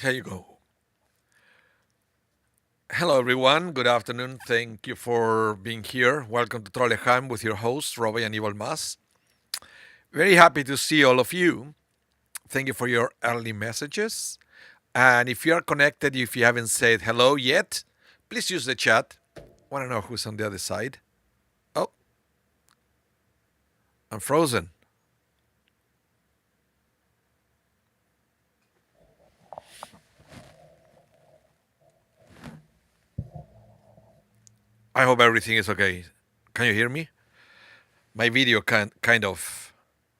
Here you go. Hello, everyone. Good afternoon. Thank you for being here. Welcome to Trolleyheim with your host, Rabbi Anibal. Very happy to see all of you. Thank you for your early messages. And if you are connected, if you haven't said hello yet, please use the chat. Want to know who's on the other side? Oh, I'm frozen. I hope everything is okay. Can you hear me? My video kind of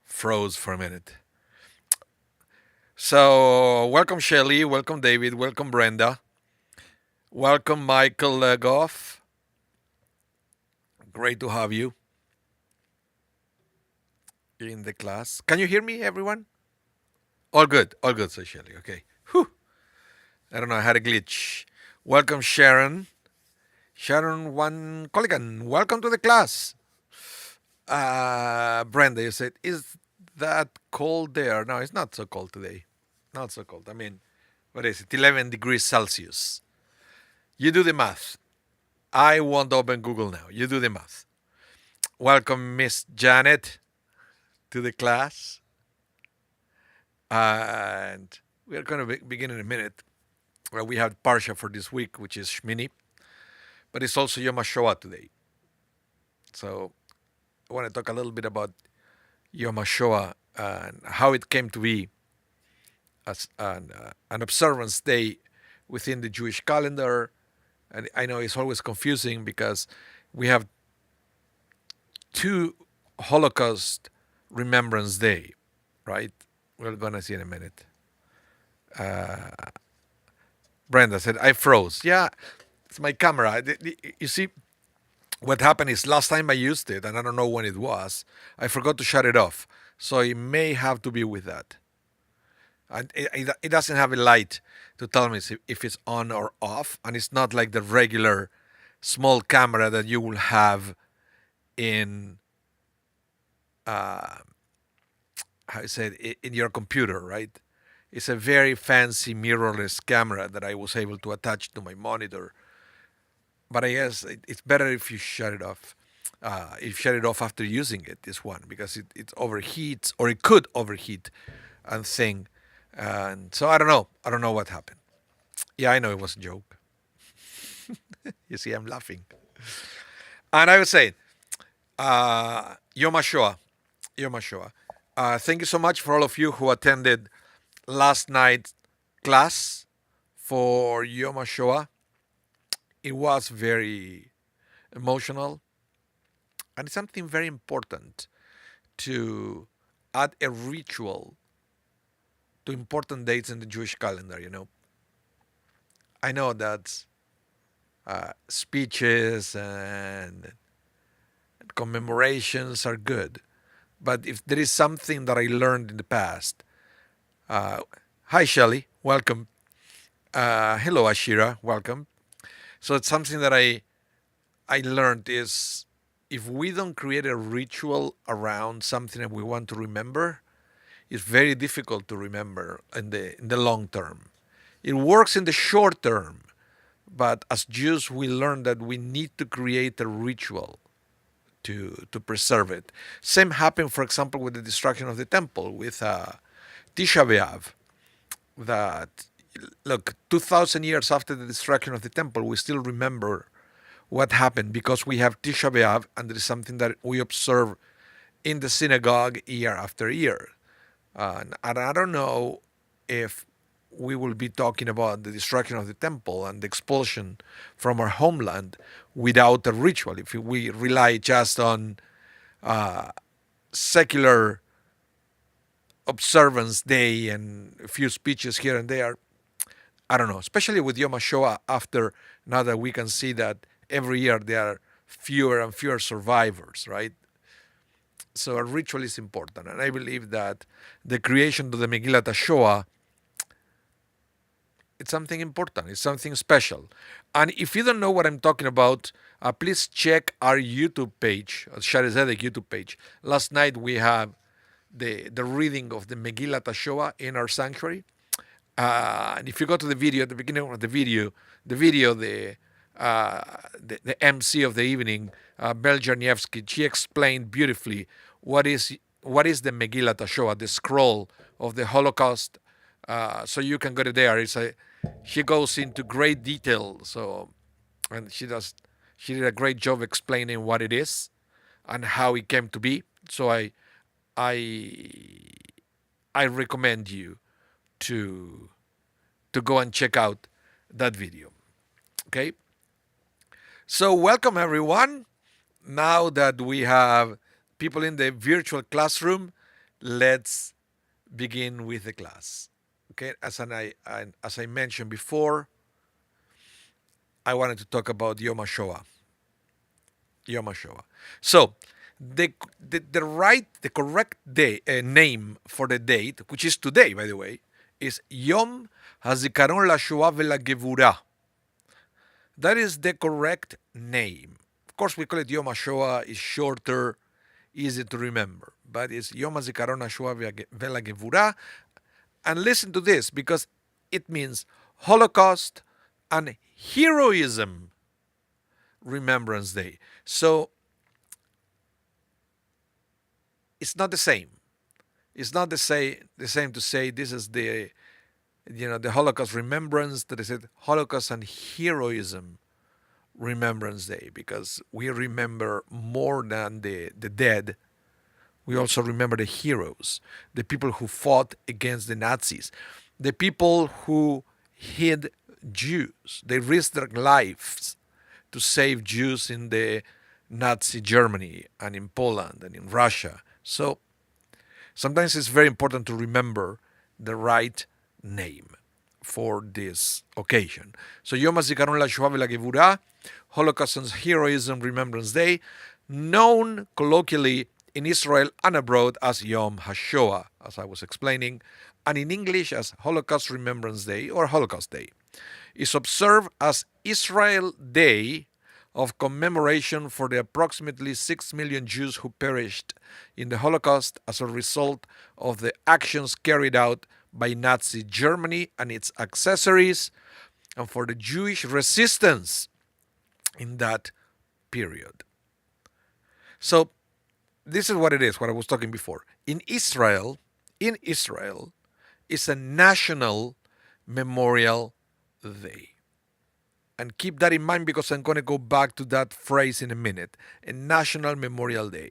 froze for a minute. So, welcome Shelly, welcome David, welcome Brenda, welcome Michael Legoff. Great to have you in the class. Can you hear me, everyone? All good, so Shelly. Okay. Whew. I don't know, I had a glitch. Welcome Sharon. Sharon One Colligan, welcome to the class. Brenda, you said, is that cold there? No, it's not so cold today. Not so cold. I mean, what is it? 11 degrees Celsius. You do the math. I won't open Google now. You do the math. Welcome, Miss Janet, to the class. And we are going to begin in a minute. Well, we have Parsha for this week, which is Shemini, but it's also Yom HaShoah today. So I want to talk a little bit about Yom HaShoah and how it came to be as an observance day within the Jewish calendar. And I know it's always confusing because we have two Holocaust Remembrance Day, right? We're going to see in a minute. Brenda said, I froze. Yeah, it's my camera. You see, what happened is last time I used it, and I don't know when it was, I forgot to shut it off. So it may have to be with that. And it doesn't have a light to tell me if it's on or off. And it's not like the regular small camera that you will have in, how you say it, in your computer, right? It's a very fancy mirrorless camera that I was able to attach to my monitor. But I guess it's better if you shut it off. If you shut it off after using it, this one, because it overheats or it could overheat and thing. And so I don't know. I don't know what happened. Yeah, I know it was a joke. You see, I'm laughing. And I was saying, Yom HaShoah. Yom HaShoah. Thank you so much for all of you who attended last night's class for Yom HaShoah. It was very emotional, and it's something very important to add a ritual to important dates in the Jewish calendar. I know that speeches and commemorations are good, but if there is something that I learned in the past, hi Shelley, welcome. Hello Ashira, welcome. So it's something that I learned is if we don't create a ritual around something that we want to remember, it's very difficult to remember in the long term. It works in the short term, but as Jews, we learn that we need to create a ritual to preserve it. Same happened, for example, with the destruction of the temple with Tisha B'Av. That look, 2,000 years after the destruction of the temple, we still remember what happened because we have Tisha B'Av, and there is something that we observe in the synagogue year after year. And I don't know if we will be talking about the destruction of the temple and the expulsion from our homeland without a ritual. If we rely just on secular observance day and a few speeches here and there, I don't know, especially with Yom HaShoah after now that we can see that every year there are fewer and fewer survivors, right? So a ritual is important. And I believe that the creation of the Megillat HaShoah, it's something important. It's something special. And if you don't know what I'm talking about, please check our YouTube page, Shari Zedek YouTube page. Last night we have the reading of the Megillat HaShoah in our sanctuary. And if you go to the video at the beginning of the MC of the evening, Bel Jarniewski, she explained beautifully what is the Megillat HaShoah, the scroll of the Holocaust. So you can go to there. She goes into great detail. So, and she did a great job explaining what it is and how it came to be. So I I recommend you to go and check out that video. Okay? So welcome everyone. Now that we have people in the virtual classroom, let's begin with the class. Okay? As I mentioned before, I wanted to talk about Yom HaShoah. Yom HaShoah. So the correct day name for the date, which is today, by the way, is Yom HaZikaron LaShoah VeLaGevurah. That is the correct name. Of course, we call it Yom HaShoah. It's shorter, easy to remember. But it's Yom HaZikaron LaShoah VeLaGevurah. And listen to this, because it means Holocaust and Heroism Remembrance Day. So it's not the same. It's not the same to say this is the Holocaust Remembrance, that is it, Holocaust and Heroism Remembrance Day, because we remember more than the dead. We also remember the heroes, the people who fought against the Nazis, the people who hid Jews. They risked their lives to save Jews in the Nazi Germany and in Poland and in Russia. So sometimes it's very important to remember the right name for this occasion. So Yom HaZikaron LaShoah VeLaGevurah, Holocaust and Heroism Remembrance Day, known colloquially in Israel and abroad as Yom HaShoah, as I was explaining, and in English as Holocaust Remembrance Day or Holocaust Day, is observed as Israel Day of commemoration for the approximately 6 million Jews who perished in the Holocaust as a result of the actions carried out by Nazi Germany and its accessories, and for the Jewish resistance in that period. So this is what it is, what I was talking before. In Israel, it's a national memorial day. And keep that in mind, because I'm going to go back to that phrase in a minute. A National Memorial Day.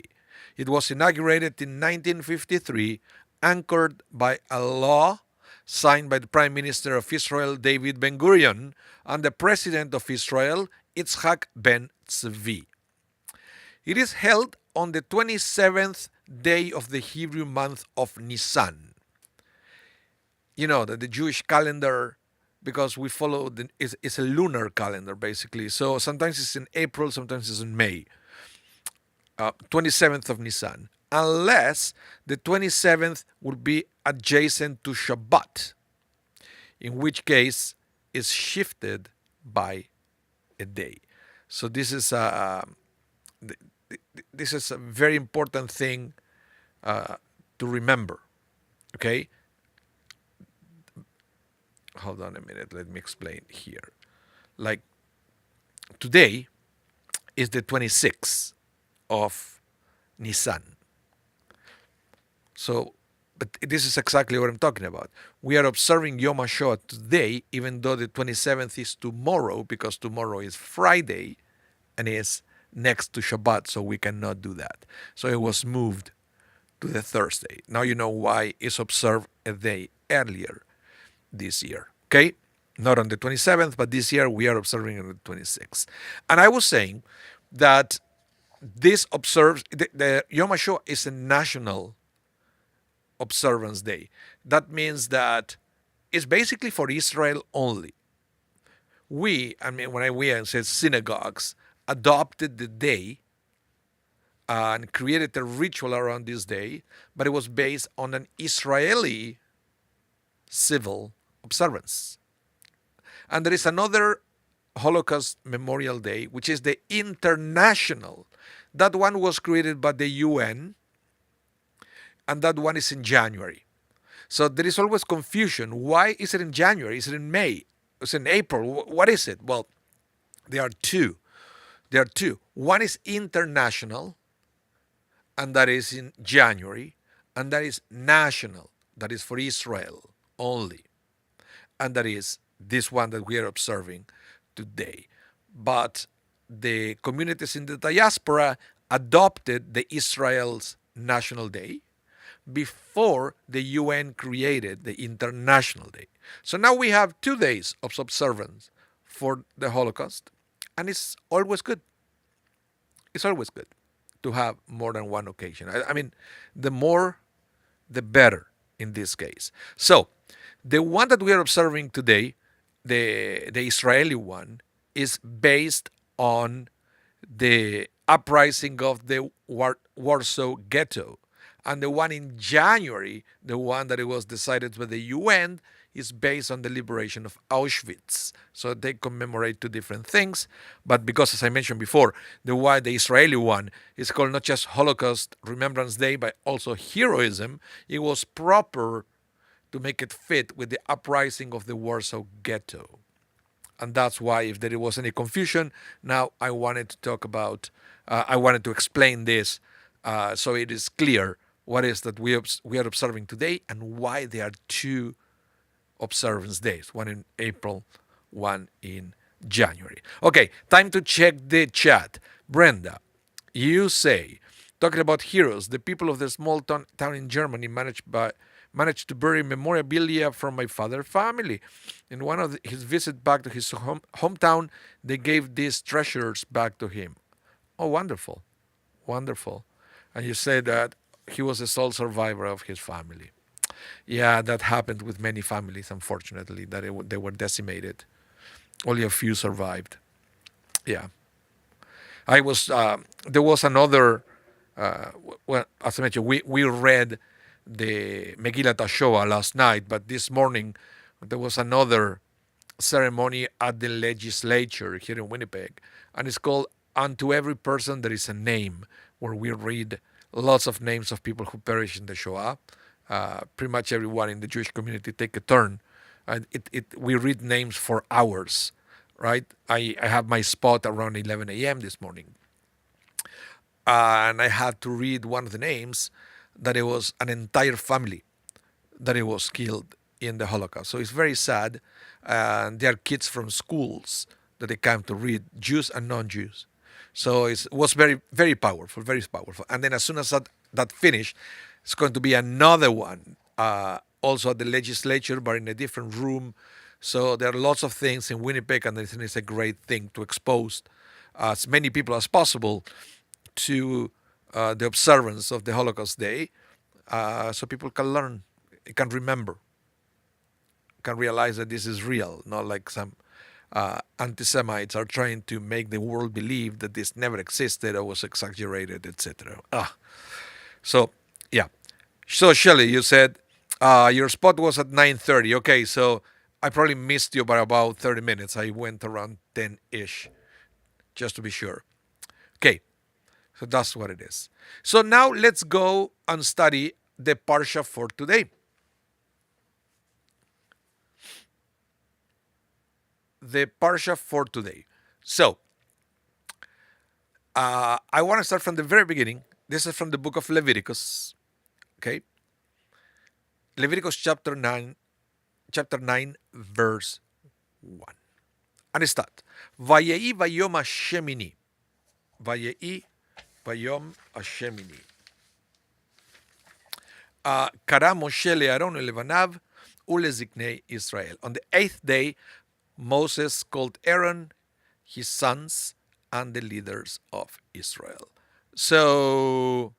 It was inaugurated in 1953, anchored by a law signed by the Prime Minister of Israel, David Ben-Gurion, and the President of Israel, Yitzhak Ben Tzvi. It is held on the 27th day of the Hebrew month of Nisan. You know that the Jewish calendar, because we follow it's a lunar calendar basically. So sometimes it's in April, sometimes it's in May. 27th of Nisan, unless the 27th would be adjacent to Shabbat, in which case it's shifted by a day. So this is a very important thing to remember. Okay. Hold on a minute, let me explain here. Like today is the 26th of Nisan. So, but this is exactly what I'm talking about. We are observing Yom HaShoah today, even though the 27th is tomorrow, because tomorrow is Friday and is next to Shabbat, so we cannot do that. So it was moved to the Thursday. Now you know why it's observed a day earlier this year. Okay? Not on the 27th, but this year we are observing on the 26th. And I was saying that this observes, the Yom HaShoah is a national observance day. That means that it's basically for Israel only. We said synagogues, adopted the day and created a ritual around this day, but it was based on an Israeli civil observance. And there is another Holocaust Memorial Day, which is the international. That one was created by the UN, and that one is in January. So there is always confusion. Why is it in January? Is it in May? Is it in April? What is it? Well, there are two. There are two. One is international, and that is in January, and that is national, that is for Israel only, and that is this one that we are observing today. But the communities in the diaspora adopted the Israel's National Day before the UN created the International Day. So now we have 2 days of observance for the Holocaust, and it's always good. It's always good to have more than one occasion. I mean, the more, the better in this case. So, the one that we are observing today, the Israeli one, is based on the uprising of the Warsaw Ghetto. And the one in January, the one that it was decided by the UN, is based on the liberation of Auschwitz. So they commemorate two different things. But because, as I mentioned before, the Israeli one is called not just Holocaust Remembrance Day, but also heroism, it was proper to make it fit with the uprising of the Warsaw Ghetto. And that's why, if there was any confusion, now I wanted to talk about, I wanted to explain this so it is clear what is that we are observing today and why there are two observance days, one in April, one in January. Okay, time to check the chat. Brenda, you say, talking about heroes, the people of the small town in Germany managed to bury memorabilia from my father's family. In one of his visits back to his hometown, they gave these treasures back to him. Oh, wonderful. Wonderful. And you said that he was the sole survivor of his family. Yeah, that happened with many families, unfortunately, that they were decimated. Only a few survived. Yeah. There was another, well, as I mentioned, we read the Megillat HaShoah last night, but this morning there was another ceremony at the legislature here in Winnipeg, and it's called Unto Every Person There Is a Name, where we read lots of names of people who perished in the Shoah. Pretty much everyone in the Jewish community take a turn. We read names for hours, right? I have my spot around 11 a.m. this morning. And I had to read one of the names that it was an entire family that it was killed in the Holocaust. So it's very sad. And there are kids from schools that they come to read, Jews and non-Jews. So it was very, very powerful, very powerful. And then as soon as that finished, it's going to be another one, also at the legislature, but in a different room. So there are lots of things in Winnipeg, and I think it's a great thing to expose as many people as possible to the observance of the Holocaust Day, so people can learn, can remember, can realize that this is real, not like some anti-Semites are trying to make the world believe that this never existed or was exaggerated, etc. So, yeah. So, Shelley, you said your spot was at 9:30. Okay, so I probably missed you by about 30 minutes. I went around 10-ish, just to be sure. Okay, so that's what it is. So now let's go and study the Parsha for today. The Parsha for today. So, I want to start from the very beginning. This is from the book of Leviticus. Okay? Leviticus chapter 9, verse 1. And it starts. Vayehi vayom Shemini. Vayehi vayom Shemini. Kara Moshe leAaron ulevanav uleziknei Israel. On the 8th day, Moses called Aaron, his sons, and the leaders of Israel. So,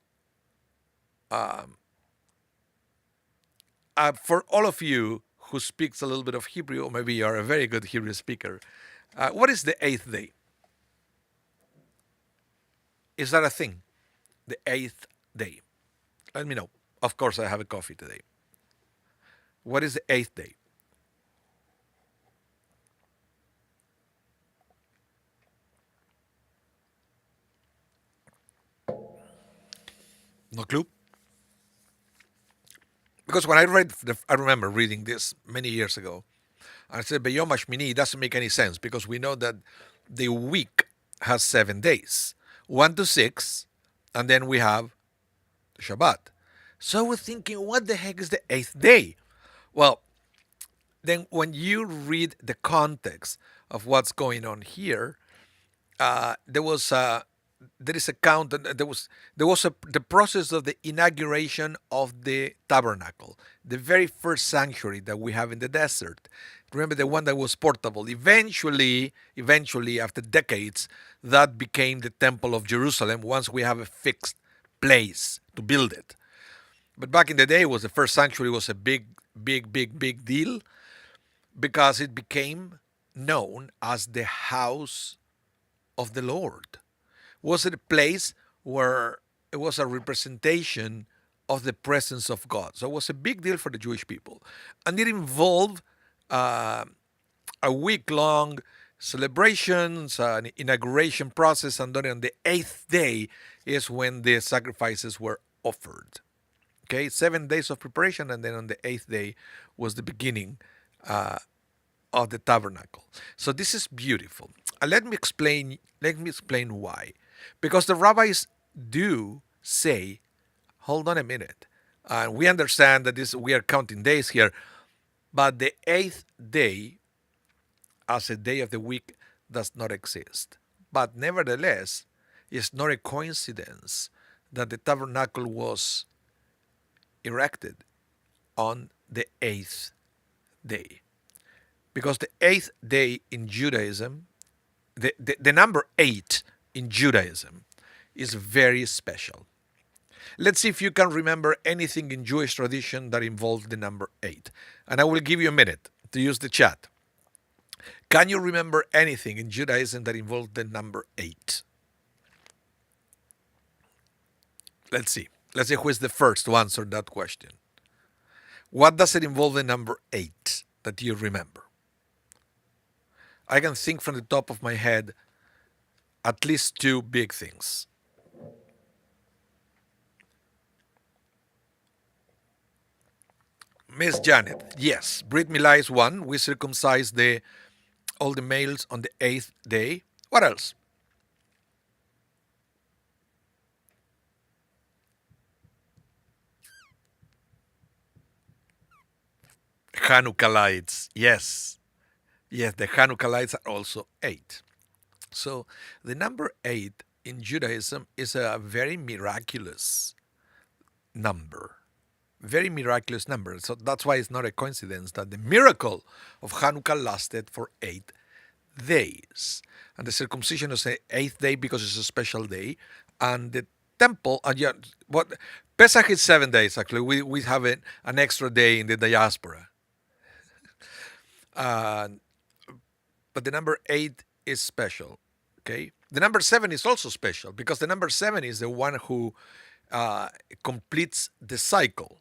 for all of you who speaks a little bit of Hebrew, or maybe you're a very good Hebrew speaker, what is the 8th day? Is that a thing? The 8th day. Let me know. Of course, I have a coffee today. What is the 8th day? No clue? Because when I remember reading this many years ago, I said, Beyom Shemini, it doesn't make any sense because we know that the week has 7 days, 1 to 6, and then we have the Shabbat. So we're thinking, what the heck is the eighth day? Well, then when you read the context of what's going on here, there was there is a count. There was the process of the inauguration of the tabernacle, the very first sanctuary that we have in the desert. Remember the one that was portable. Eventually, after decades, that became the temple of Jerusalem. Once we have a fixed place to build it, but back in the day, was the first sanctuary was a big deal because it became known as the house of the Lord. Was it a place where it was a representation of the presence of God? So it was a big deal for the Jewish people. And it involved uh, a week long celebrations, an inauguration process, and then on the eighth day is when the sacrifices were offered. Okay, 7 days of preparation, and then on the eighth day was the beginning of the tabernacle. So this is beautiful. Let me explain. Let me explain why. Because the rabbis do say, hold on a minute, and we understand that this we are counting days here, but the eighth day as a day of the week does not exist. But nevertheless, it's not a coincidence that the tabernacle was erected on the eighth day. Because the eighth day in Judaism, the number 8 in Judaism is very special. Let's see if you can remember anything in Jewish tradition that involves the number 8. And I will give you a minute to use the chat. Can you remember anything in Judaism that involves the number 8? Let's see. Let's see who is the first to answer that question. What does it involve the number 8 that you remember? I can think from the top of my head at least 2 big things. Miss Janet, yes, Brit Milah is one. We circumcise all the males on the 8th day. What else? Hanukkah lights, yes. Yes, the Hanukkah lights are also 8. So the number 8 in Judaism is a very miraculous number. Very miraculous number. So that's why it's not a coincidence that the miracle of Hanukkah lasted for 8 days. And the circumcision is the 8th day because it's a special day. And the temple, and yeah, what Pesach is 7 days actually. We have an extra day in the diaspora. Uh, but the number 8 is special. Okay, the number 7 is also special because the number 7 is the one who completes the cycle.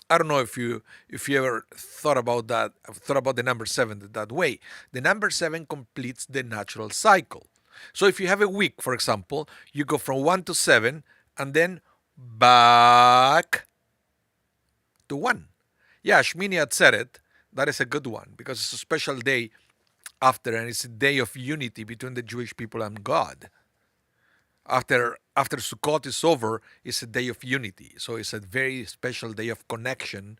I don't know if you ever thought about that, thought about the number 7 that way. The number 7 completes the natural cycle. So if you have a week, for example, you go from 1 to 7 and then back to 1. Yeah, Shemini had said it. That is a good one because it's a special day after, and it's a day of unity between the Jewish people and God. After Sukkot is over, it's a day of unity. So it's a very special day of connection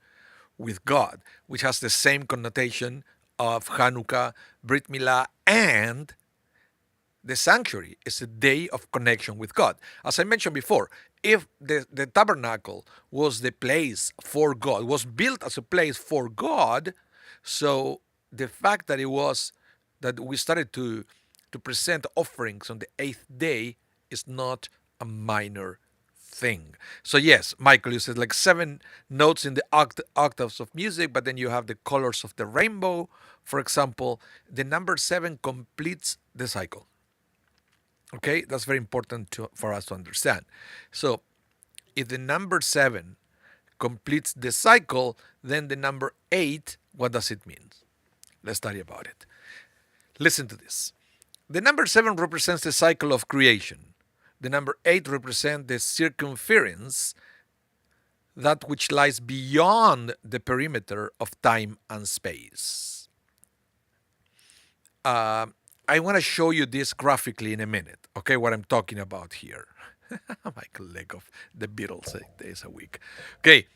with God, which has the same connotation of Hanukkah, Brit Milah, and the sanctuary. It's a day of connection with God. As I mentioned before, if the tabernacle was the place for God, was built as a place for God, so the fact that we started to present offerings on the 8th day is not a minor thing. So yes, Michael, you said like 7 notes in the octaves of music, but then you have the colors of the rainbow. For example, the number 7 completes the cycle. Okay, that's very important for us to understand. So if the number 7 completes the cycle, then the number 8, what does it mean? Let's study about it. Listen to this. The number 7 represents the cycle of creation. The number 8 represents the circumference that which lies beyond the perimeter of time and space. Uh, I want to show you this graphically in a minute, okay, what I'm talking about here. Michael Legoff, the Beatles, 8 days a week. Okay,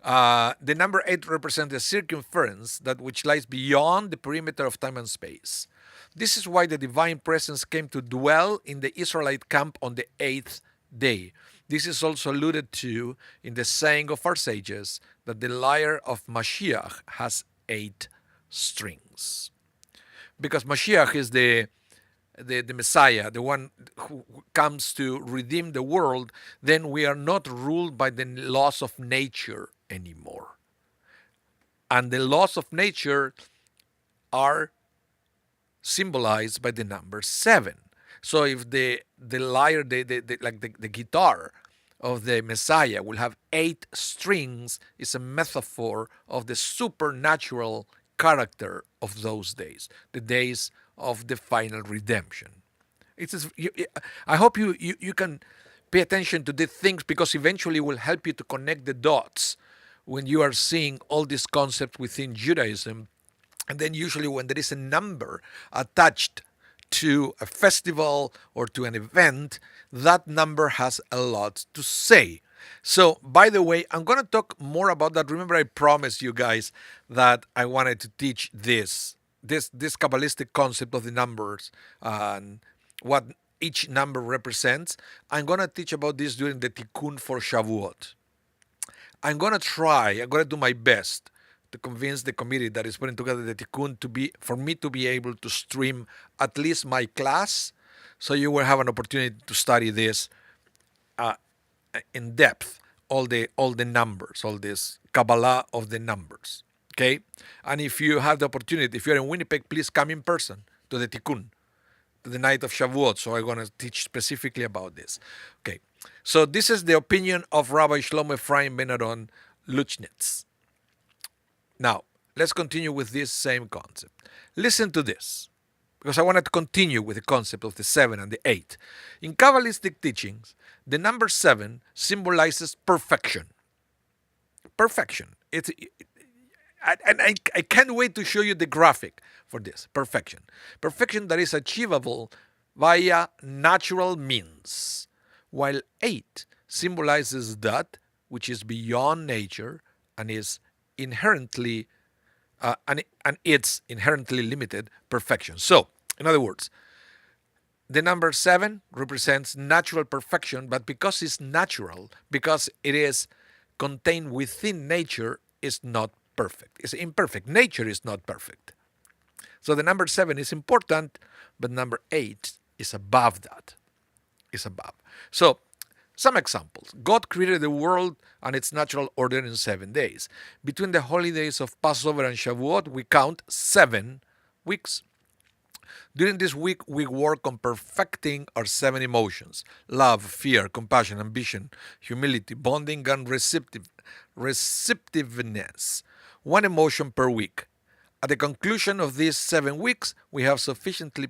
the number 8 represents the circumference, that which lies beyond the perimeter of time and space. This is why the divine presence came to dwell in the Israelite camp on the 8th day. This is also alluded to in the saying of our sages that the lyre of Mashiach has 8 strings. Because Mashiach is the Messiah, the one who comes to redeem the world, then we are not ruled by the laws of nature anymore. And the laws of nature are symbolized by the number 7. So if the lyre, the guitar of the Messiah will have 8 strings, is a metaphor of the supernatural character of those days, the days of the final redemption. I hope you can pay attention to these things, because eventually it will help you to connect the dots when you are seeing all these concepts within Judaism. And then usually when there is a number attached to a festival or to an event, that number has a lot to say. So, by the way, I'm going to talk more about that. Remember, I promised you guys that I wanted to teach this Kabbalistic concept of the numbers and what each number represents. I'm going to teach about this during the Tikkun for Shavuot. I'm going to do my best to convince the committee that is putting together the Tikkun for me to be able to stream at least my class, so you will have an opportunity to study this in depth, all the numbers, all this Kabbalah of the numbers. Okay? And if you have the opportunity, if you're in Winnipeg, please come in person to the Tikkun, to the night of Shavuot. So I'm going to teach specifically about this. Okay. So this is the opinion of Rabbi Shlomo Ephraim Ben Aaron Luchnitz. Now, let's continue with this same concept. Listen to this, because I wanted to continue with the concept of the 7 and the 8. In Kabbalistic teachings, the number 7 symbolizes perfection. Perfection. I can't wait to show you the graphic for this. Perfection. Perfection that is achievable via natural means, while 8 symbolizes that which is beyond nature and is inherently and its inherently limited perfection. So, in other words, the number 7 represents natural perfection, but because it's natural, because it is contained within nature, is not perfect. It's imperfect. Nature is not perfect. So the number 7 is important, but number 8 is above that. Is above. So, some examples. God created the world and its natural order in 7 days. Between the holidays of Passover and Shavuot, we count 7 weeks. During this week, we work on perfecting our 7 emotions: love, fear, compassion, ambition, humility, bonding, and receptiveness. 1 emotion per week. At the conclusion of these 7 weeks, we have sufficiently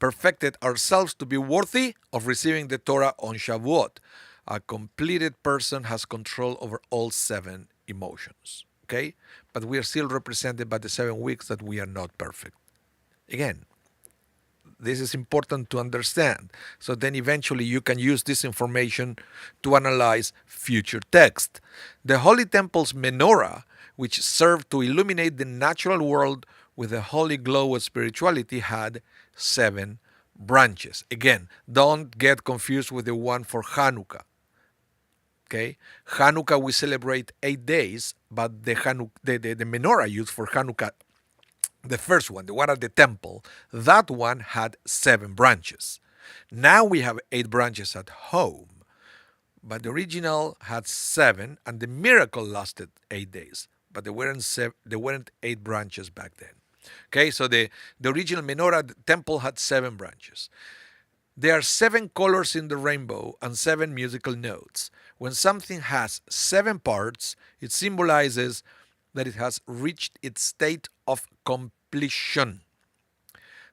perfected ourselves to be worthy of receiving the Torah on Shavuot. A completed person has control over all 7 emotions. Okay? But we are still represented by the 7 weeks that we are not perfect. Again, this is important to understand. So then eventually you can use this information to analyze future text. The Holy Temple's menorah, which served to illuminate the natural world with a holy glow of spirituality, had 7 branches. Again, don't get confused with the one for Hanukkah. Okay? Hanukkah we celebrate 8 days, but the menorah used for Hanukkah, the first one, the one at the temple, that one had 7 branches. Now we have 8 branches at home, but the original had 7, and the miracle lasted 8 days. But there weren't 8 branches back then. Okay, so the original menorah, the temple, had 7 branches. There are 7 colors in the rainbow and 7 musical notes. When something has 7 parts, it symbolizes that it has reached its state of completion.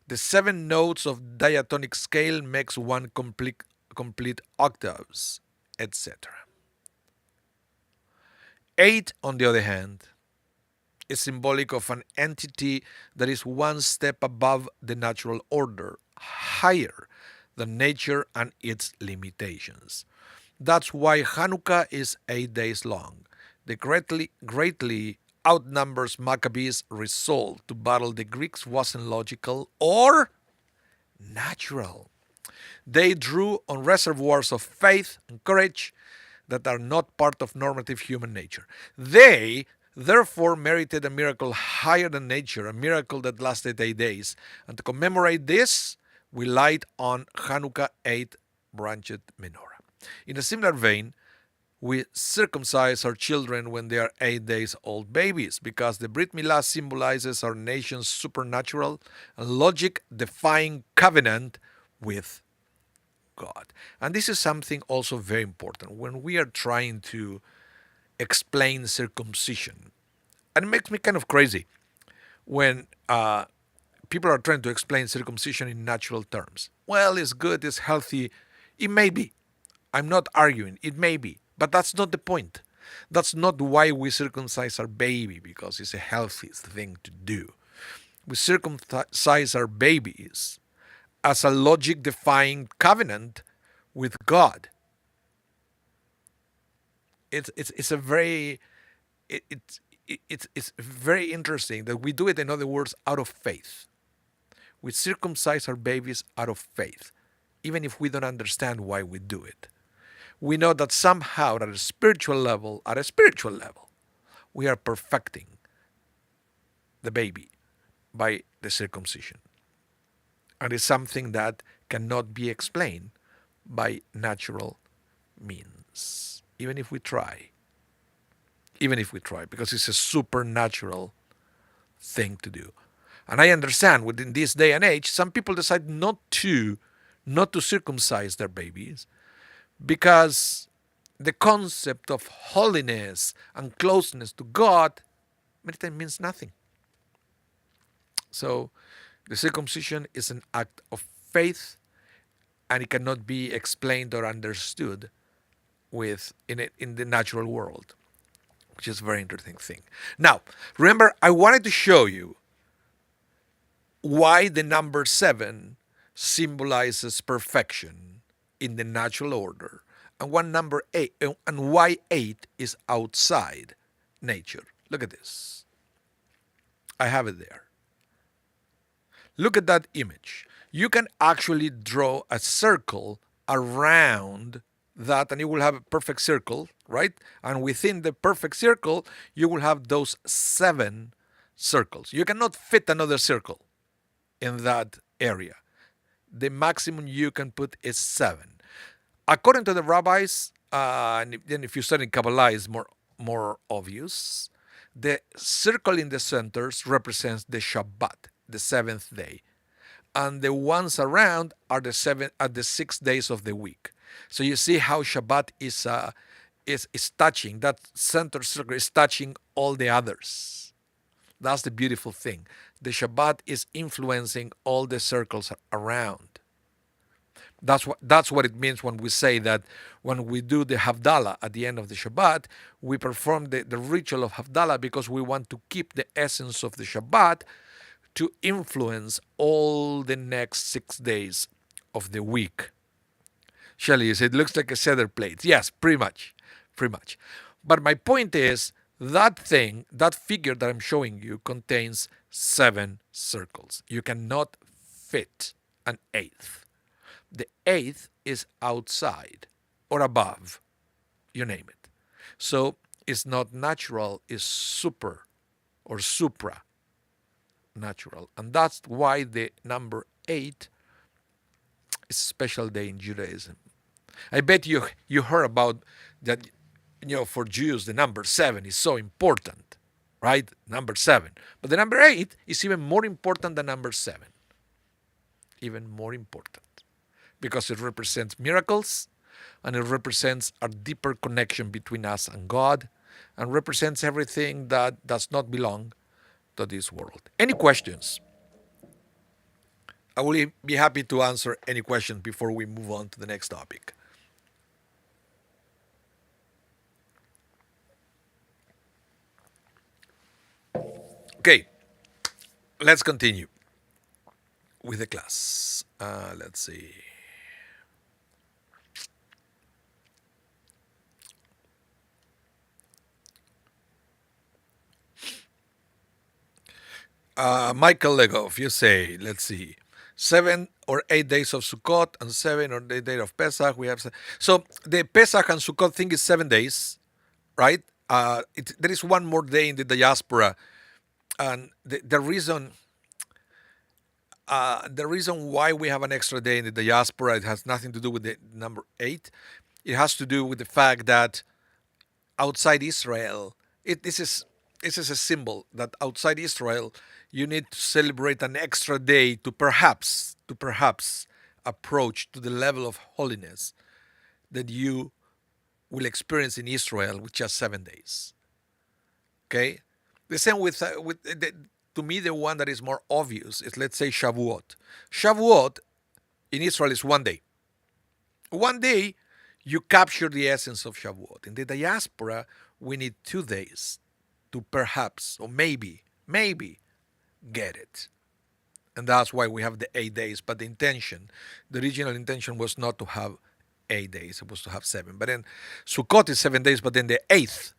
The 7 notes of diatonic scale makes 1 complete octaves, etc. 8, on the other hand, is symbolic of an entity that is one step above the natural order, higher than nature and its limitations. That's why Hanukkah is 8 days long. The greatly outnumbers Maccabees' resolve to battle the Greeks wasn't logical or natural. They drew on reservoirs of faith and courage that are not part of normative human nature. They therefore merited a miracle higher than nature, a miracle that lasted 8 days. And to commemorate this, we light on Hanukkah 8 branched menorah. In a similar vein, we circumcise our children when they are 8 days old babies because the Brit Milah symbolizes our nation's supernatural and logic defying covenant with God. And this is something also very important when we are trying to explain circumcision. And it makes me kind of crazy when people are trying to explain circumcision in natural terms. Well, it's good, it's healthy. It may be. I'm not arguing. It may be. But that's not the point. That's not why we circumcise our baby, because it's a healthy thing to do. We circumcise our babies as a logic defying covenant with God. It's a very it's very interesting that we do it, in other words, out of faith. We circumcise our babies out of faith, even if we don't understand why we do it. We know that somehow at a spiritual level, we are perfecting the baby by the circumcision. And it's something that cannot be explained by natural means, even if we try. Because it's a supernatural thing to do. And I understand within this day and age, some people decide not to circumcise their babies because the concept of holiness and closeness to God many times means nothing. So the circumcision is an act of faith, and it cannot be explained or understood in the natural world, which is a very interesting thing. Now, remember, I wanted to show you why the number 7 symbolizes perfection in the natural order, and why 8 is outside nature. Look at this. I have it there. Look at that image. You can actually draw a circle around that, and you will have a perfect circle, right? And within the perfect circle, you will have those 7 circles. You cannot fit another circle in that area. The maximum you can put is 7. According to the rabbis, and then if you study Kabbalah, it's more obvious. The circle in the centers represents the Shabbat, the 7th day, and the ones around are the 6 days of the week. So you see how Shabbat is touching, that center circle is touching all the others. That's the beautiful thing. The Shabbat is influencing all the circles around. That's what it means when we say that when we do the Havdalah at the end of the Shabbat, we perform the ritual of Havdalah because we want to keep the essence of the Shabbat to influence all the next 6 days of the week. Shelley, you say it looks like a cedar plate. Yes, pretty much. But my point is, that figure that I'm showing you contains 7 circles. You cannot fit an 8th. The 8th is outside or above, you name it. So it's not natural, it's super or supra natural. And that's why the number 8 is a special day in Judaism. I bet you heard about that, for Jews, the number 7 is so important, right? Number 7. But the number 8 is even more important than number 7. Even more important. Because it represents miracles, and it represents a deeper connection between us and God, and represents everything that does not belong to this world. Any questions? I will be happy to answer any questions before we move on to the next topic. Okay, let's continue with the class. Let's see. Michael Legov, you say, let's see, 7 or 8 days of Sukkot and 7 or 8 days of Pesach. We have so the Pesach and Sukkot thing is 7 days, right? There is one more day in the diaspora, and the reason why we have an extra day in the diaspora, it has nothing to do with the number 8. It has to do with the fact that outside Israel, this is a symbol that outside Israel you need to celebrate an extra day to perhaps approach to the level of holiness that you will experience in Israel with just 7 days. Okay, the same to me the one that is more obvious is, let's say, Shavuot. Shavuot in Israel is one day. One day you capture the essence of Shavuot. In the diaspora, we need 2 days to perhaps or maybe get it. And that's why we have the 8 days. But the original intention was not to have 8 days, it was to have seven. But then Sukkot is 7 days, but then the eighth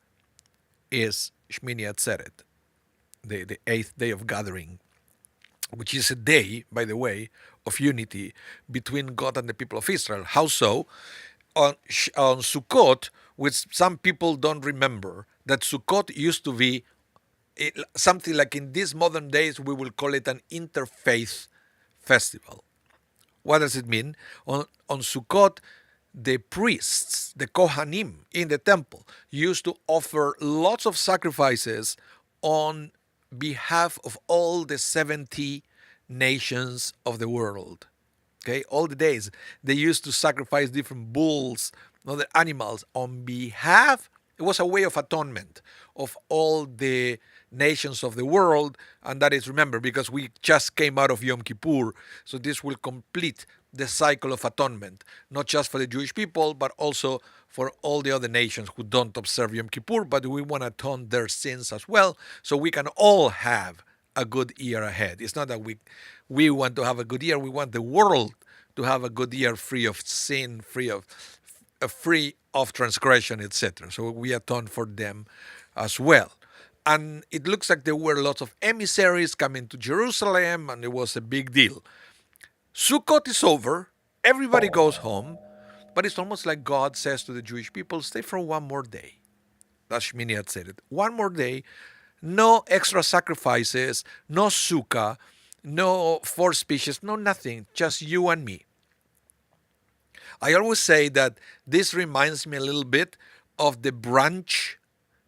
is Shemini Atzeret, the eighth day of gathering, which is a day, by the way, of unity between God and the people of Israel. How so? On Sukkot, which some people don't remember, that Sukkot used to be something like, in these modern days, we will call it an interfaith festival. What does it mean? On Sukkot, the priests, the Kohanim in the temple, used to offer lots of sacrifices on behalf of all the 70 nations of the world. Okay, all the days they used to sacrifice different bulls, other animals on behalf. It was a way of atonement of all the nations of the world, and that is, remember, because we just came out of Yom Kippur, so this will complete the cycle of atonement, not just for the Jewish people, but also for all the other nations who don't observe Yom Kippur, but we want to atone their sins as well, so we can all have a good year ahead. It's not that we want to have a good year, we want the world to have a good year, free of sin, free of transgression, etc. So we atone for them as well. And it looks like there were lots of emissaries coming to Jerusalem, and it was a big deal. Sukkot is over, everybody goes home, but it's almost like God says to the Jewish people, stay for one more day. That's Shemini Atzeret. One more day, no extra sacrifices, no sukkah, no four species, no nothing, just you and me. I always say that this reminds me a little bit of the brunch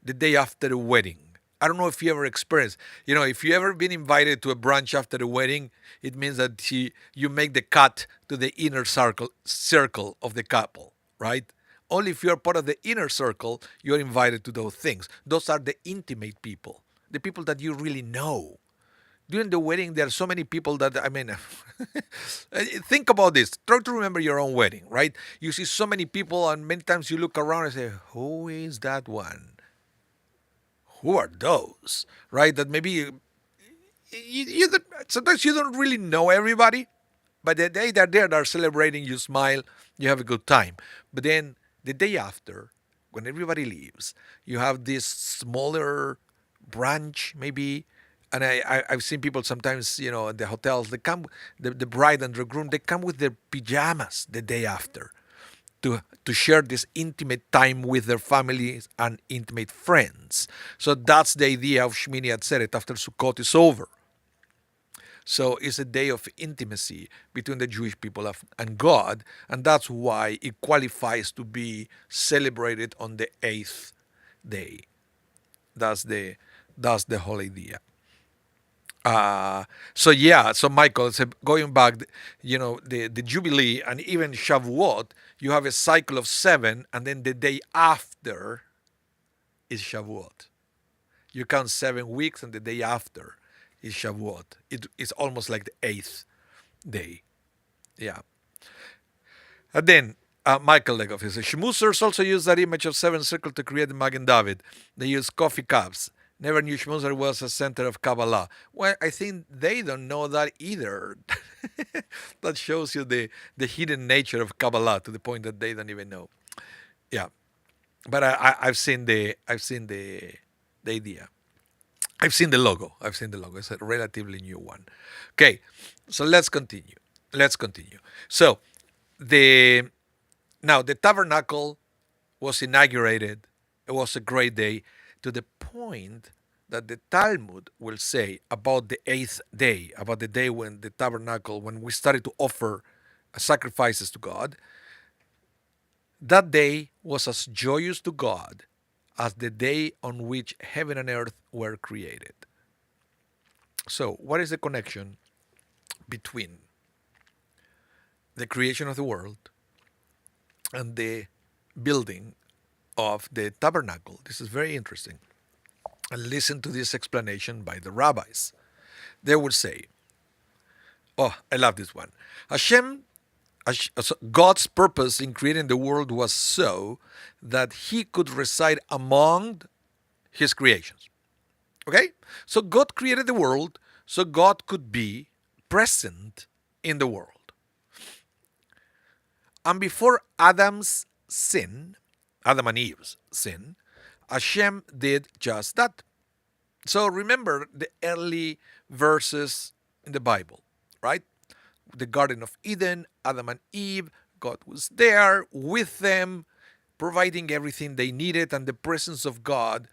the day after the wedding. I don't know if you ever experienced, if you ever been invited to a brunch after the wedding, it means that you make the cut to the inner circle of the couple, right? Only if you're part of the inner circle, you're invited to those things. Those are the intimate people, the people that you really know. During the wedding, there are so many people that, think about this. Try to remember your own wedding, right? You see so many people, and many times you look around and say, who is that one? Who are those, right? That maybe sometimes you don't really know everybody, but the day that they're celebrating, you smile, you have a good time. But then the day after, when everybody leaves, you have this smaller brunch, maybe. And I've seen people sometimes, at the hotels, they come, the bride and the groom, they come with their pajamas the day after to share this intimate time with their families and intimate friends. So that's the idea of Shemini Atzeret after Sukkot is over. So it's a day of intimacy between the Jewish people and God, and that's why it qualifies to be celebrated on the eighth day. That's the whole idea. So Michael, so going back, the Jubilee and even Shavuot, you have a cycle of 7, and then the day after is Shavuot. You count 7 weeks, and the day after is Shavuot. It's almost like the eighth day. Yeah. And then Michael Legoff says, Shmusers also use that image of 7 circles to create the Magen David. They use coffee cups. Never knew Schmunzer was a center of Kabbalah. Well, I think they don't know that either. That shows you the hidden nature of Kabbalah to the point that they don't even know. Yeah, but I've seen the idea. I've seen the logo. I've seen the logo. It's a relatively new one. Okay, so let's continue. Let's continue. So the now the tabernacle was inaugurated. It was a great day to the point that the Talmud will say about the eighth day, about the day when the tabernacle, when we started to offer sacrifices to God, that day was as joyous to God as the day on which heaven and earth were created. So, what is the connection between the creation of the world and the building of the tabernacle? This is very interesting. And listen to this explanation by the rabbis. They would say, oh, I love this one. God's purpose in creating the world was so that he could reside among his creations. Okay? So God created the world so God could be present in the world. And before Adam's sin, Adam and Eve's sin, Hashem did just that. So remember the early verses in the Bible, right? The Garden of Eden, Adam and Eve, God was there with them, providing everything they needed, and the presence of God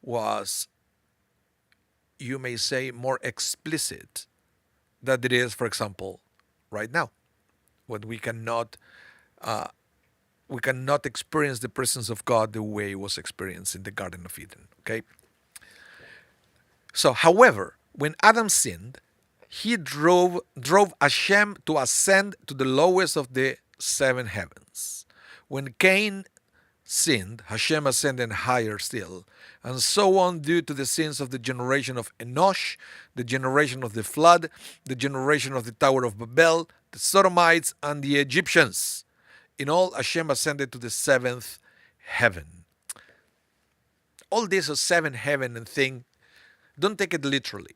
was, you may say, more explicit than it is, for example, right now, when we cannot experience the presence of God the way it was experienced in the Garden of Eden. Okay. So, however, when Adam sinned, he drove Hashem to ascend to the lowest of the seven heavens. When Cain sinned, Hashem ascended higher still, and so on due to the sins of the generation of Enosh, the generation of the flood, the generation of the Tower of Babel, the Sodomites, and the Egyptians. In all, Hashem ascended to the seventh heaven. All this of seven heaven and thing, don't take it literally.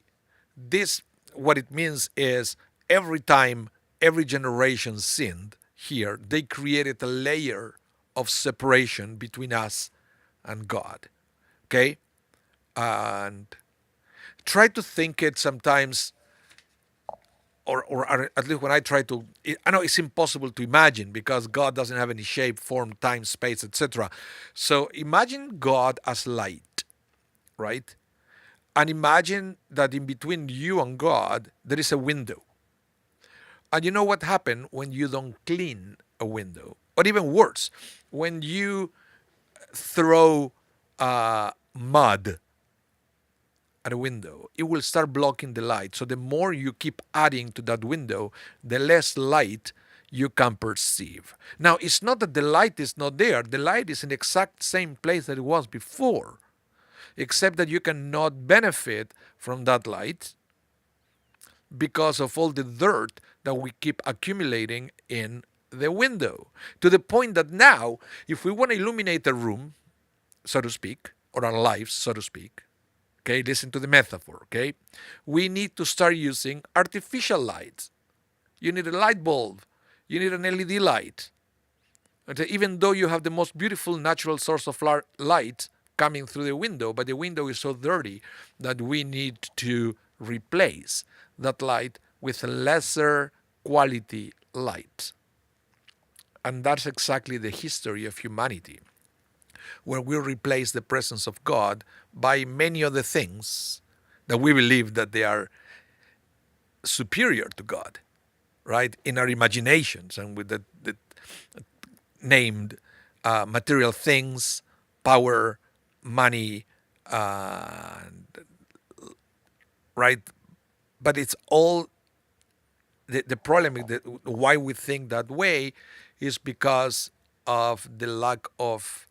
This, what it means is every time every generation sinned here, they created a layer of separation between us and God. Okay? And try to think it sometimes, or at least when I try to, I know it's impossible to imagine because God doesn't have any shape, form, time, space, etc. So imagine God as light, right? And imagine that in between you and God, there is a window. And you know what happens when you don't clean a window? Or even worse, when you throw mud at a window, it will start blocking the light. So the more you keep adding to that window, the less light you can perceive. Now, it's not that the light is not there. The light is in the exact same place that it was before, except that you cannot benefit from that light because of all the dirt that we keep accumulating in the window. To the point that now, if we want to illuminate a room, so to speak, or our lives, so to speak, okay, listen to the metaphor, okay? We need to start using artificial lights. You need a light bulb. You need an LED light. Even though you have the most beautiful natural source of light coming through the window, but the window is so dirty that we need to replace that light with a lesser quality light. And that's exactly the history of humanity, where we replace the presence of God by many other things that we believe that they are superior to God, right? In our imaginations and with the named material things, power, money, right? But it's all, the problem is that why we think that way is because of the lack of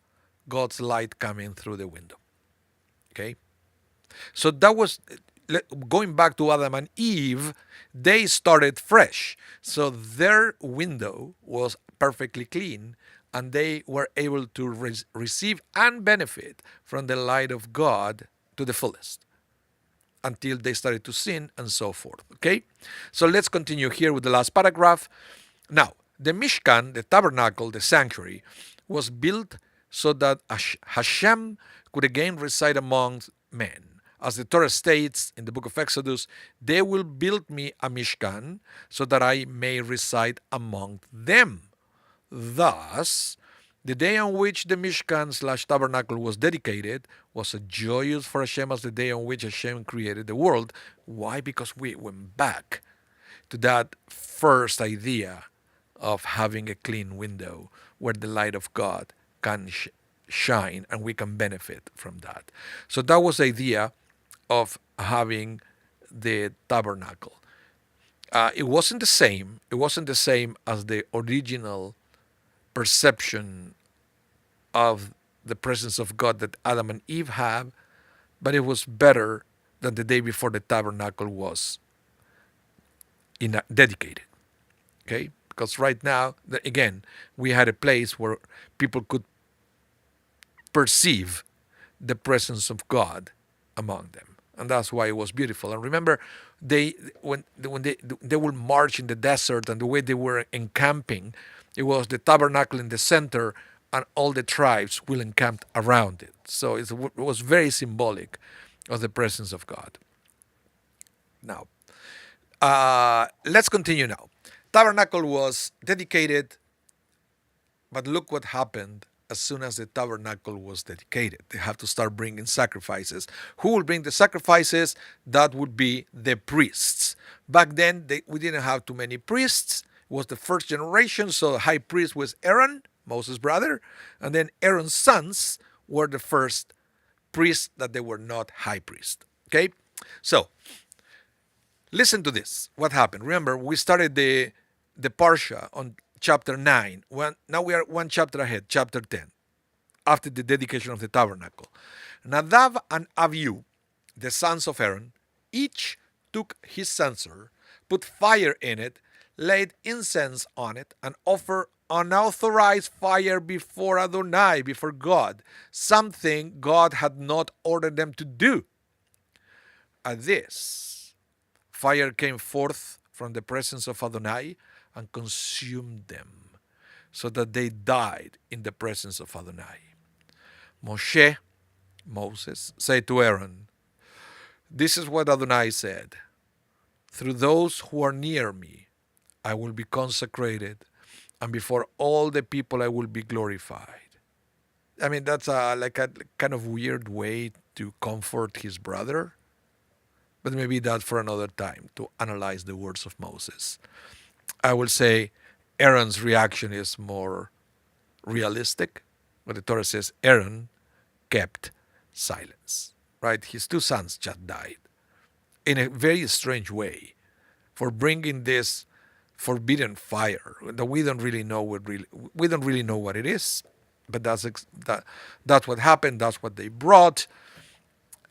God's light coming through the window. Okay? So that was, going back to Adam and Eve, they started fresh. So their window was perfectly clean and they were able to receive and benefit from the light of God to to the fullest until they started to sin and so forth. Okay? So let's continue here with the last paragraph. Now, the Mishkan, the tabernacle, the sanctuary, was built so that Hashem could again reside among men. As the Torah states in the book of Exodus, they will build me a Mishkan so that I may reside among them. Thus, the day on which the Mishkan / tabernacle was dedicated was as joyous for Hashem as the day on which Hashem created the world. Why? Because we went back to that first idea of having a clean window where the light of God can shine and we can benefit from that. So that was the idea of having the tabernacle. It wasn't the same. It wasn't the same as the original perception of the presence of God that Adam and Eve had, but it was better than the day before the tabernacle was dedicated. Okay? Because right now, again, we had a place where people could perceive the presence of God among them. And that's why it was beautiful. And remember, when they would march in the desert and the way they were encamping, it was the tabernacle in the center and all the tribes will encamp around it. So it was very symbolic of the presence of God. Now, let's continue now. Tabernacle was dedicated, but look what happened as soon as the tabernacle was dedicated. They have to start bringing sacrifices. Who will bring the sacrifices? That would be the priests. Back then, we didn't have too many priests. It was the first generation, so the high priest was Aaron, Moses' brother, and then Aaron's sons were the first priests that they were not high priests. Okay? So, listen to this. What happened? Remember, we started the Parsha on chapter 9. Now we are one chapter ahead, chapter 10, after the dedication of the tabernacle. Nadab and Abihu, the sons of Aaron, each took his censer, put fire in it, laid incense on it, and offered unauthorized fire before Adonai, before God, something God had not ordered them to do. At this, fire came forth from the presence of Adonai and consumed them, so that they died in the presence of Adonai. Moses, said to Aaron, "This is what Adonai said. Through those who are near me, I will be consecrated, and before all the people I will be glorified." I mean, that's like a kind of weird way to comfort his brother, but maybe that's for another time to analyze the words of Moses. I will say Aaron's reaction is more realistic. What the Torah says, Aaron kept silence. Right? His two sons just died in a very strange way for bringing this forbidden fire that we don't really know what it is, but that's what happened. That's what they brought,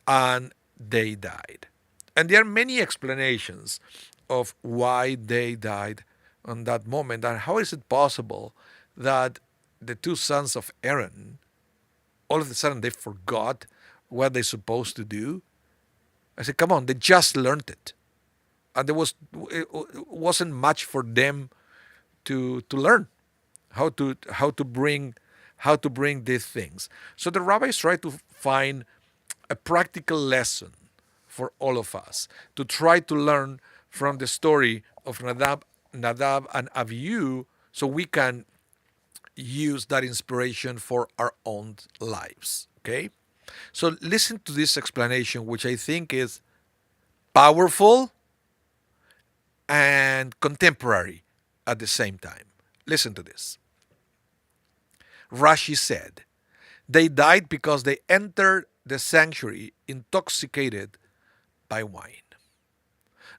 and they died. And there are many explanations of why they died on that moment, and how is it possible that the two sons of Aaron, all of a sudden they forgot what they're supposed to do? I said, come on, they just learned it. And it wasn't much for them to learn how to bring these things. So the rabbis try to find a practical lesson for all of us, to try to learn from the story of Nadab and Abihu, so we can use that inspiration for our own lives. Okay? So listen to this explanation, which I think is powerful and contemporary at the same time. Listen to this. Rashi said, "They died because they entered the sanctuary intoxicated by wine."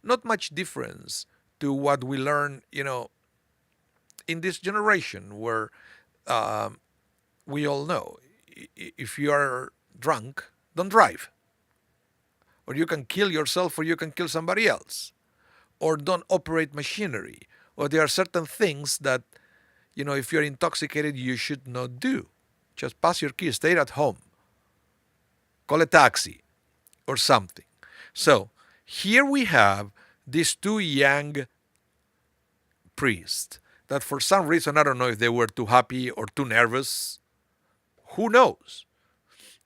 Not much difference to what we learn, in this generation where we all know if you are drunk, don't drive. Or you can kill yourself or you can kill somebody else. Or don't operate machinery. Or there are certain things that, if you're intoxicated, you should not do. Just pass your keys, stay at home. Call a taxi. or something. So here we have these two young priests that for some reason, I don't know if they were too happy or too nervous, who knows?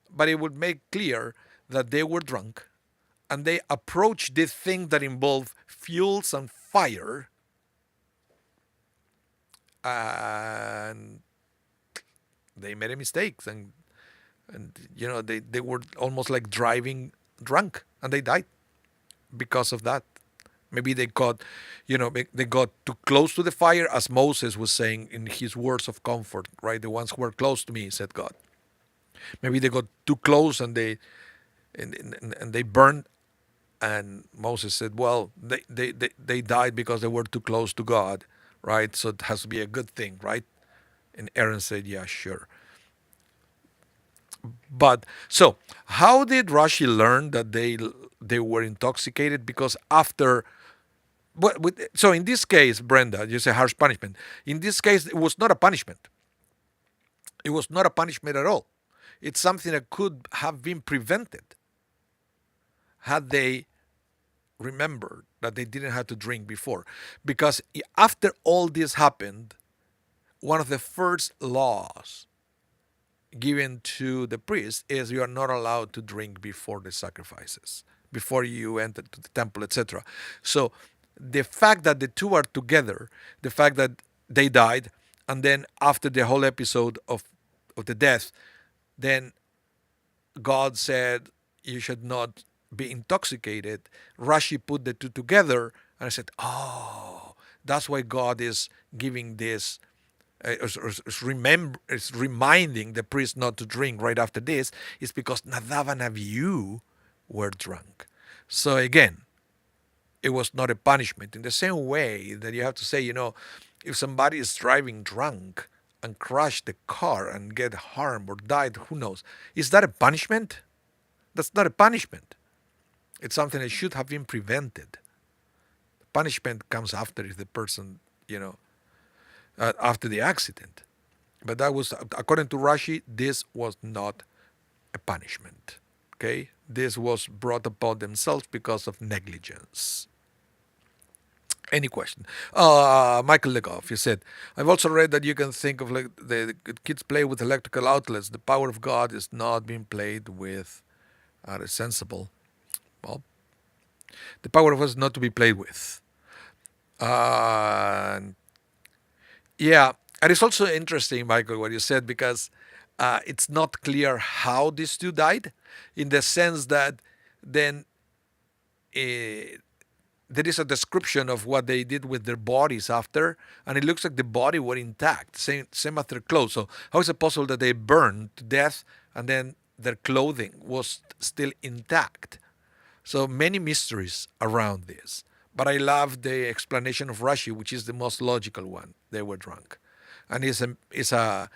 But it would make clear that they were drunk and they approached this thing that involved fuels and fire, and they made a mistake, and they were almost like driving drunk and they died because of that. Maybe they got too close to the fire, as Moses was saying in his words of comfort, right? The ones who were close to me, said God. Maybe they got too close and they burned. And Moses said, well, they died because they were too close to God, right? So it has to be a good thing, right? And Aaron said, yeah, sure. But so how did Rashi learn that they were intoxicated? Because after so in this case, Brenda, you say harsh punishment. In this case, it was not a punishment. It was not a punishment at all. It's something that could have been prevented had they remembered that they didn't have to drink before. Because after all this happened, one of the first laws given to the priest is you are not allowed to drink before the sacrifices, before you enter to the temple, etc. So the fact that the two are together, the fact that they died, and then after the whole episode of the death, then God said you should not be intoxicated. Rashi put the two together, and I said, oh, that's why God is giving this, is reminding the priest not to drink right after this, is because Nadav and Abihu were drunk. So again, it was not a punishment. In the same way that you have to say, if somebody is driving drunk and crash the car and get harmed or died, who knows? Is that a punishment? That's not a punishment. It's something that should have been prevented. Punishment comes after if the person, after the accident. But that was, according to Rashi, this was not a punishment. Okay? This was brought upon themselves because of negligence. Any question? Michael Legoff, you said, I've also read that you can think of like the kids play with electrical outlets. The power of God is not being played with. Are sensible. Well, the power of God is not to be played with. Yeah, and it's also interesting, Michael, what you said, because it's not clear how these two died, in the sense that then there is a description of what they did with their bodies after, and it looks like the body were intact, same as their clothes. So how is it possible that they burned to death and then their clothing was still intact? So many mysteries around this. But I love the explanation of Rashi, which is the most logical one. They were drunk. And it's a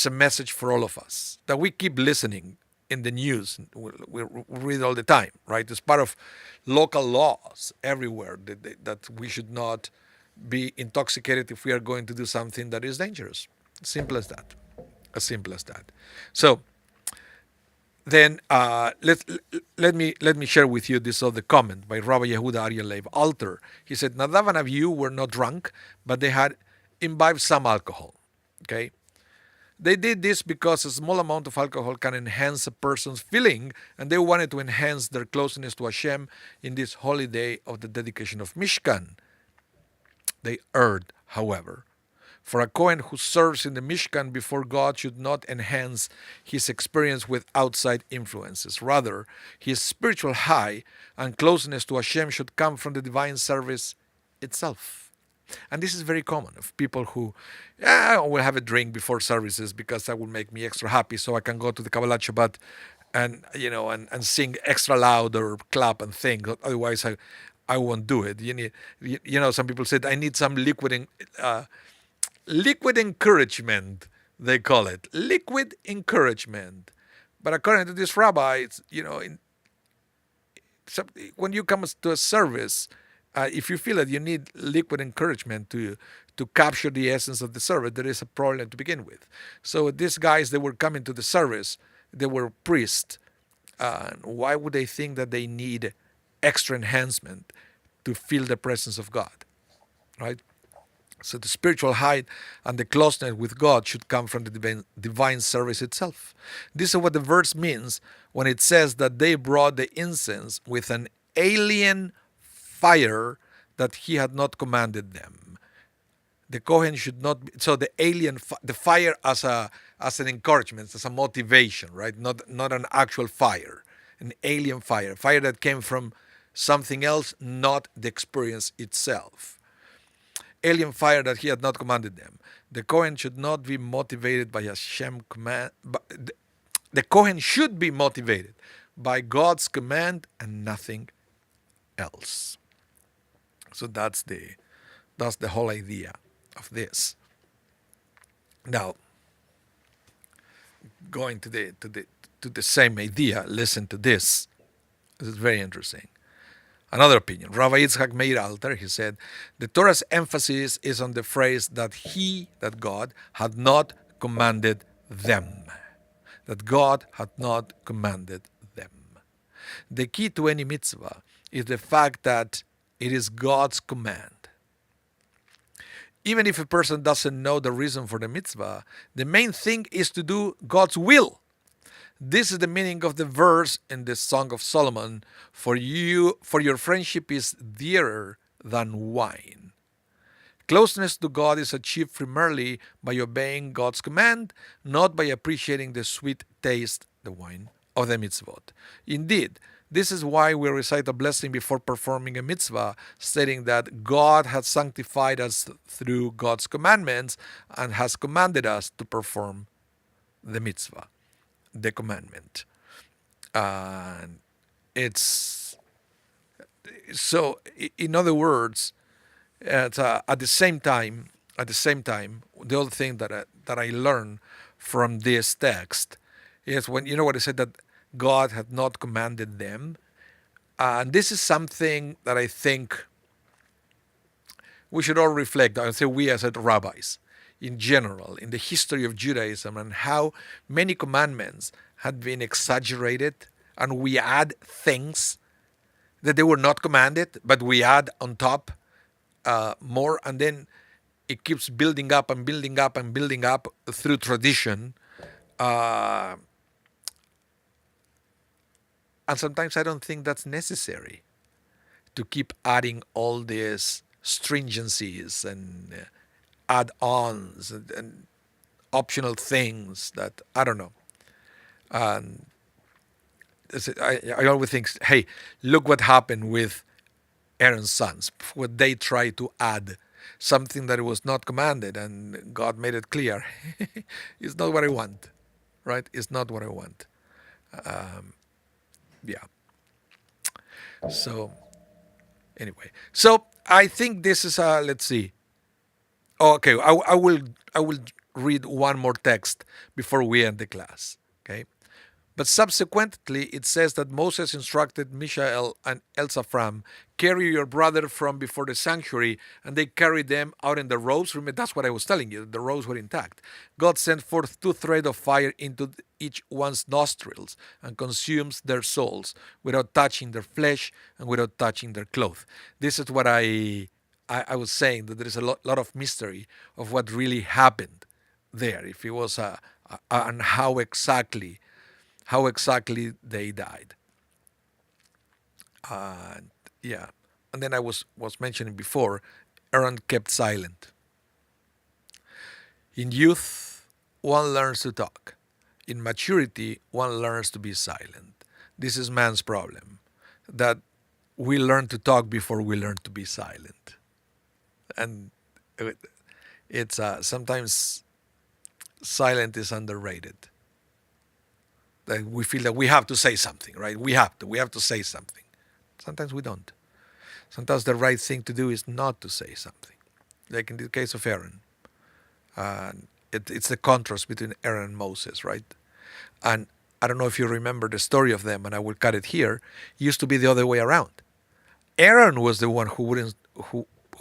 message for all of us that we keep listening in the news. We read all the time, right? It's part of local laws everywhere that we should not be intoxicated if we are going to do something that is dangerous. Simple as that. As simple as that. So then let me share with you this other comment by Rabbi Yehuda Arya Leib Alter. He said, Nadav and Abihu were not drunk, but they had imbibed some alcohol. Okay? They did this because a small amount of alcohol can enhance a person's feeling, and they wanted to enhance their closeness to Hashem in this holy day of the dedication of Mishkan. They erred, however. For a Kohen who serves in the Mishkan before God should not enhance his experience with outside influences. Rather, his spiritual high and closeness to Hashem should come from the divine service itself. And this is very common of people who will have a drink before services because that will make me extra happy, so I can go to the Kabbalat Shabbat and and sing extra loud or clap and think. Otherwise, I won't do it. Some people said I need some liquid encouragement, they call it. Liquid encouragement. But according to this rabbi, when you come to a service, if you feel that you need liquid encouragement to capture the essence of the service, there is a problem to begin with. So these guys, they were coming to the service, they were priests, Why would they think that they need extra enhancement to feel the presence of God, right? So the spiritual height and the closeness with God should come from the divine service itself. This is what the verse means when it says that they brought the incense with an alien fire that he had not commanded them. The Kohen should not be, so the the fire as an encouragement, as a motivation, right? Not an actual fire, an alien fire that came from something else, not the experience itself. Alien fire that he had not commanded them. The Kohen should not be motivated by Hashem command. The Kohen should be motivated by God's command and nothing else. So that's the whole idea of this. Now, going to the same idea, listen to this. This is very interesting. Another opinion. Rabbi Yitzhak Meir Alter, he said, the Torah's emphasis is on the phrase that God, had not commanded them. That God had not commanded them. The key to any mitzvah is the fact that it is God's command. Even if a person doesn't know the reason for the mitzvah, the main thing is to do God's will. This is the meaning of the verse in the Song of Solomon, for your friendship is dearer than wine. Closeness to God is achieved primarily by obeying God's command, not by appreciating the sweet taste, the wine, of the mitzvot. Indeed, this is why we recite a blessing before performing a mitzvah, stating that God has sanctified us through God's commandments and has commanded us to perform the mitzvah, the commandment. And it's so, in other words, at the same time, the other thing that I learned from this text is when what it said that God had not commanded them, and this is something that I think we should all reflect on. I say we as rabbis, in general, in the history of Judaism, and how many commandments had been exaggerated, and we add things that they were not commanded, but we add on top more, and then it keeps building up and building up and building up through tradition. And sometimes I don't think that's necessary to keep adding all these stringencies and add-ons and optional things that I don't know. And I always think, hey, look what happened with Aaron's sons. What they tried to add something that was not commanded, and God made it clear, it's not what I want, right? It's not what I want. Yeah. So anyway, so I think this is let's see. Oh, okay, I will read one more text before we end the class. Okay, but subsequently it says that Moses instructed Mishael and Elzaphan, carry your brother from before the sanctuary, and they carried them out in the rows. Remember, that's what I was telling you. The rows were intact. God sent forth 2 threads of fire into each one's nostrils and consumes their souls without touching their flesh and without touching their clothes. This is what I was saying, that there is a lot of mystery of what really happened there. If it was and how exactly they died. Yeah, and then I was mentioning before, Aaron kept silent. In youth, one learns to talk. In maturity, one learns to be silent. This is man's problem, that we learn to talk before we learn to be silent. And it's sometimes silent is underrated. That we feel that we have to say something, right? We have to say something. Sometimes we don't. Sometimes the right thing to do is not to say something. Like in the case of Aaron. It's the contrast between Aaron and Moses, right? And I don't know if you remember the story of them, and I will cut it here. It used to be the other way around. Aaron was the one who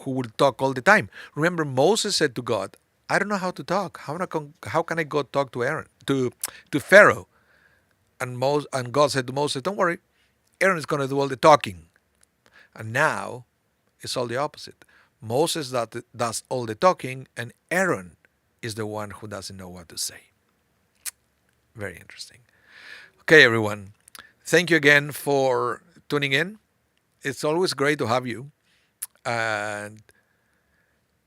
would talk all the time. Remember, Moses said to God, I don't know how to talk. How can I go talk to Aaron, to Pharaoh? and God said to Moses, "Don't worry, Aaron is going to do all the talking." And now it's all the opposite. Moses does all the talking, and Aaron is the one who doesn't know what to say. Very interesting. Okay, everyone. Thank you again for tuning in. It's always great to have you. And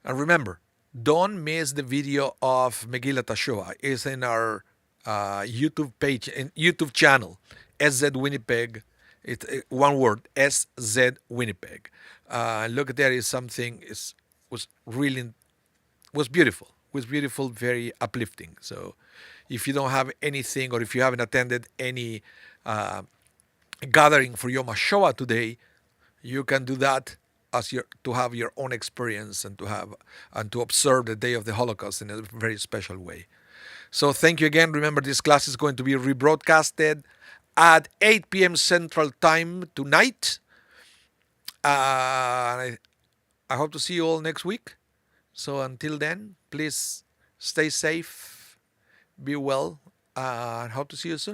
And remember, don't miss the video of Megillat Tashua. It's in our YouTube page and YouTube channel, SZ Winnipeg. It's one word, SZ Winnipeg. Look, there is something. Was really was beautiful. Was beautiful, very uplifting. So, if you don't have anything, or if you haven't attended any uh, gathering for Yom HaShoah today, you can do that as your to have your own experience and to observe the day of the Holocaust in a very special way. So thank you again. Remember, this class is going to be rebroadcasted at 8 p.m. Central Time tonight. I hope to see you all next week. So until then, please stay safe, be well, and hope to see you soon.